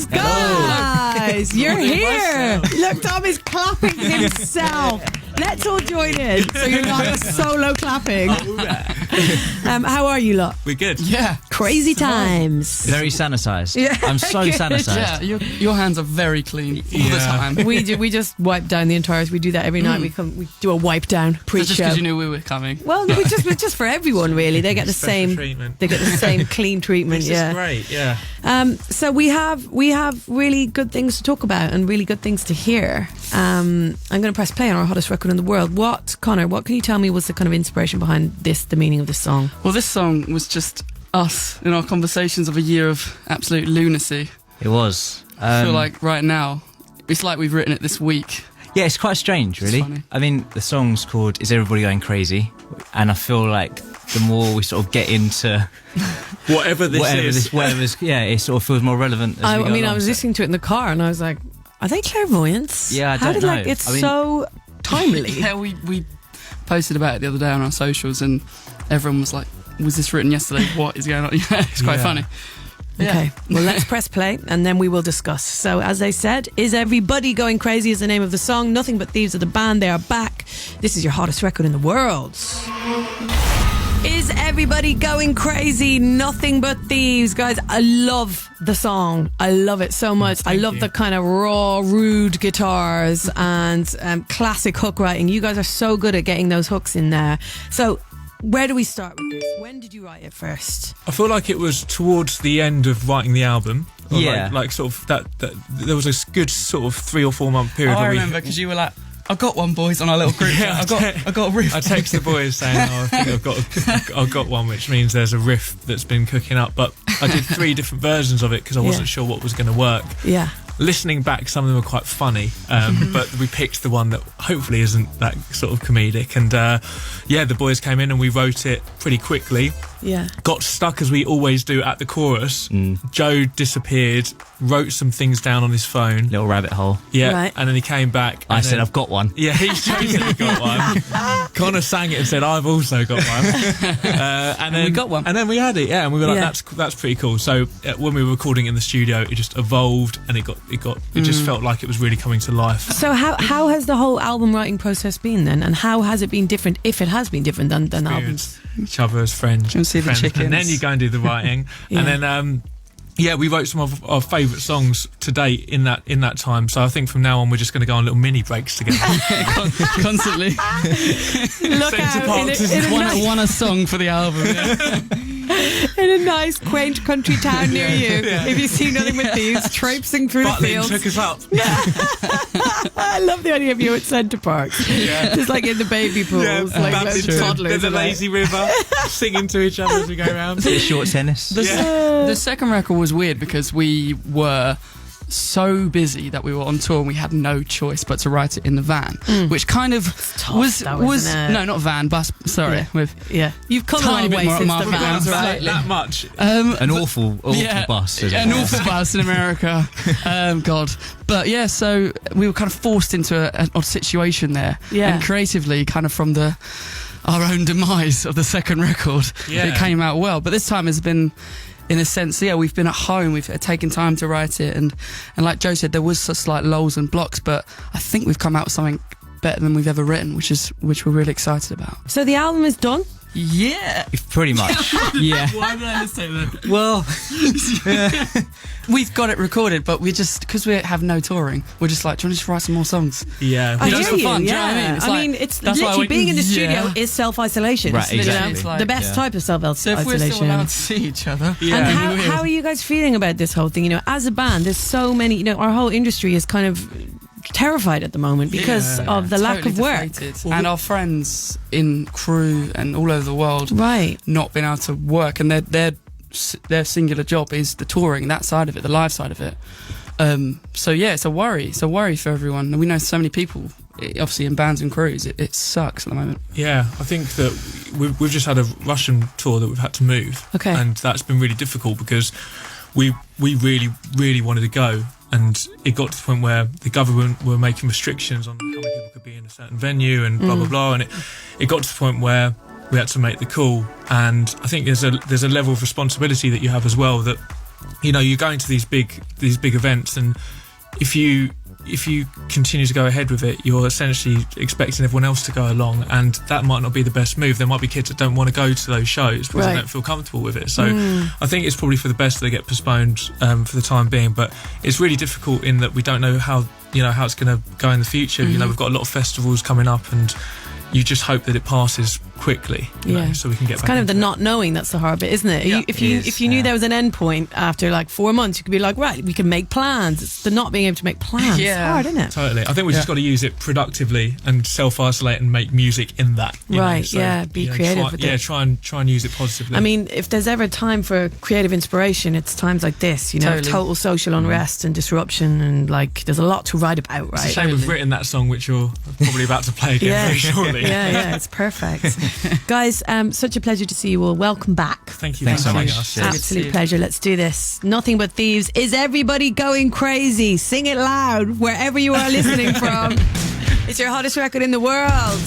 Thieves, guys! You're here! Look, Tom is clapping himself. Let's all join in so you're not solo clapping. How are you lot? We're good. Yeah. Crazy times. Very sanitised. Yeah. I'm so sanitised. Yeah, your hands are very clean all the time. We just wipe down the entire. We do that every night. We do a wipe down pre-show. Just because you knew we were coming. Well, no, it's just for everyone really. They get the same treatment. They get the same clean treatment. This is great. Yeah. So we have really good things to talk about and really good things to hear. I'm going to press play on our hottest record in the world. Connor, what can you tell me was the kind of inspiration behind the meaning of this song? Well, this song was just us in our conversations of a year of absolute lunacy. It was. I feel like right now, it's like we've written it this week. Yeah, it's quite strange, really. It's funny. I mean, the song's called Is Everybody Going Crazy? And I feel like the more we sort of get into whatever this is, it sort of feels more relevant. As we go along. I was listening to it in the car and I was like, are they clairvoyants? Yeah, I don't know. It's so timely. Yeah, we posted about it the other day on our socials and everyone was like, was this written yesterday? What is going on? Yeah, it's quite funny. Okay, well, let's press play and then we will discuss. So, as I said, Is Everybody Going Crazy is the name of the song. Nothing But Thieves are the band. They are back. This is your hottest record in the world. Is Everybody Going Crazy? Nothing But Thieves. Guys, I love the song. I love it so much. I love the kind of raw, rude guitars and classic hook writing. You guys are so good at getting those hooks in there. So, where do we start with this? When did you write it first? I feel like it was towards the end of writing the album. Or Yeah. like sort of that there was a good sort of 3 or 4 month period. Oh, I where remember because you were like, I've got one, boys, on our little group. Yeah, I've got a riff. I text the boys saying, I think I've got one, which means there's a riff that's been cooking up. But I did 3 different versions of it because I wasn't sure what was going to work. Yeah. Listening back, some of them were quite funny, but we picked the one that hopefully isn't that sort of comedic. And the boys came in and we wrote it pretty quickly. Yeah. Got stuck as we always do at the chorus. Joe disappeared, wrote some things down on his phone. Little rabbit hole. Yeah, Right. and then he came back. I said, I've got one. Yeah, he's chosen got one. Connor sang it and said, I've also got one. And then we got one. And then we had it, and we were like, Yeah. that's pretty cool. So when we were recording in the studio, it just evolved and it just felt like it was really coming to life. So how has the whole album writing process been then? And how has it been different, if it has been different than albums? Experience each other as friends. And see the chickens. And then you go and do the writing. Yeah. And then we wrote some of our favourite songs to date in that time. So I think from now on we're just going to go on little mini breaks together. Constantly. Look out One a song for the album. Yeah. in a nice quaint country town near you. If you see Nothing But Thieves traipsing through the Butlin fields. took us up. I love the idea of you at Centre Park. Just like in the baby pools, like Butlin little took toddlers. the are like- lazy river, singing to each other as we go around. Bit of short tennis. The second record was weird because we were so busy that we were on tour and we had no choice but to write it in the van, which kind of tough, was though, isn't it? no, not van, bus. Sorry, Yeah. with You've come a tiny long bit way more since of the my van. van, Right. That much. An awful bus. Isn't an it? awful bus in America. God, but yeah, so we were kind of forced into an odd situation there, Yeah. and creatively, kind of from our own demise of the second record, it came out well. But this time has been, in a sense, we've been at home, we've taken time to write it, and like Joe said, there was such slight lulls and blocks, but I think we've come out with something better than we've ever written, which we're really excited about. So the album is done? Yeah. Pretty much. Yeah. Why did I say that? Well, We've got it recorded, but we just, because we have no touring, we're just like, do you want to just write some more songs? Yeah. I Just hear for you, fun, do you know yeah. what I mean? It's like- it's that's why I literally went, being in the studio yeah. is self-isolation. Right, It's, exactly. It's like- the best type of So if we're still self-isolation. allowed to see each other, Yeah. And it'd be weird. how are you guys feeling about this whole thing? As a band, there's so many, our whole industry is kind of terrified at the moment because Yeah. of the lack Totally of work. deflated. And our friends in crew and all over the world Right. not being able to work, and their singular job is the touring, that side of it, the live side of it. So yeah, it's a worry for everyone, and we know so many people obviously in bands and crews. It sucks at the moment. Yeah, I think that we've just had a Russian tour that we've had to move. Okay. And that's been really difficult because we really, really wanted to go. And it got to the point where the government were making restrictions on how many people could be in a certain venue and blah, blah, blah. And it got to the point where we had to make the call. And I think there's a level of responsibility that you have as well, that you're going to these big events, and if you continue to go ahead with it, you're essentially expecting everyone else to go along, and that might not be the best move. There might be kids that don't want to go to those shows because they don't feel comfortable with it. So I think it's probably for the best that they get postponed for the time being. But it's really difficult in that we don't know how it's going to go in the future. We've got a lot of festivals coming up, and you just hope that it passes quickly, so we can get it's back kind of the into not knowing that's the hard bit, isn't it? Yeah, if you knew there was an end point after like 4 months, you could be like, right, we can make plans. It's the not being able to make plans. It's hard, isn't it? Totally. I think we just got to use it productively and self-isolate and make music in that. Right. Be creative with it. Try and use it positively. I mean, if there's ever time for creative inspiration, it's times like this. Total social unrest and disruption, and like there's a lot to write about. Right. It's a shame we've written that song, which you're probably about to play again very shortly. Yeah, it's perfect. Guys, such a pleasure to see you all. Welcome back. Thank you. Thanks so much. Absolute pleasure. Let's do this. Nothing But Thieves. Is everybody going crazy? Sing it loud wherever you are listening from. It's your hottest record in the world.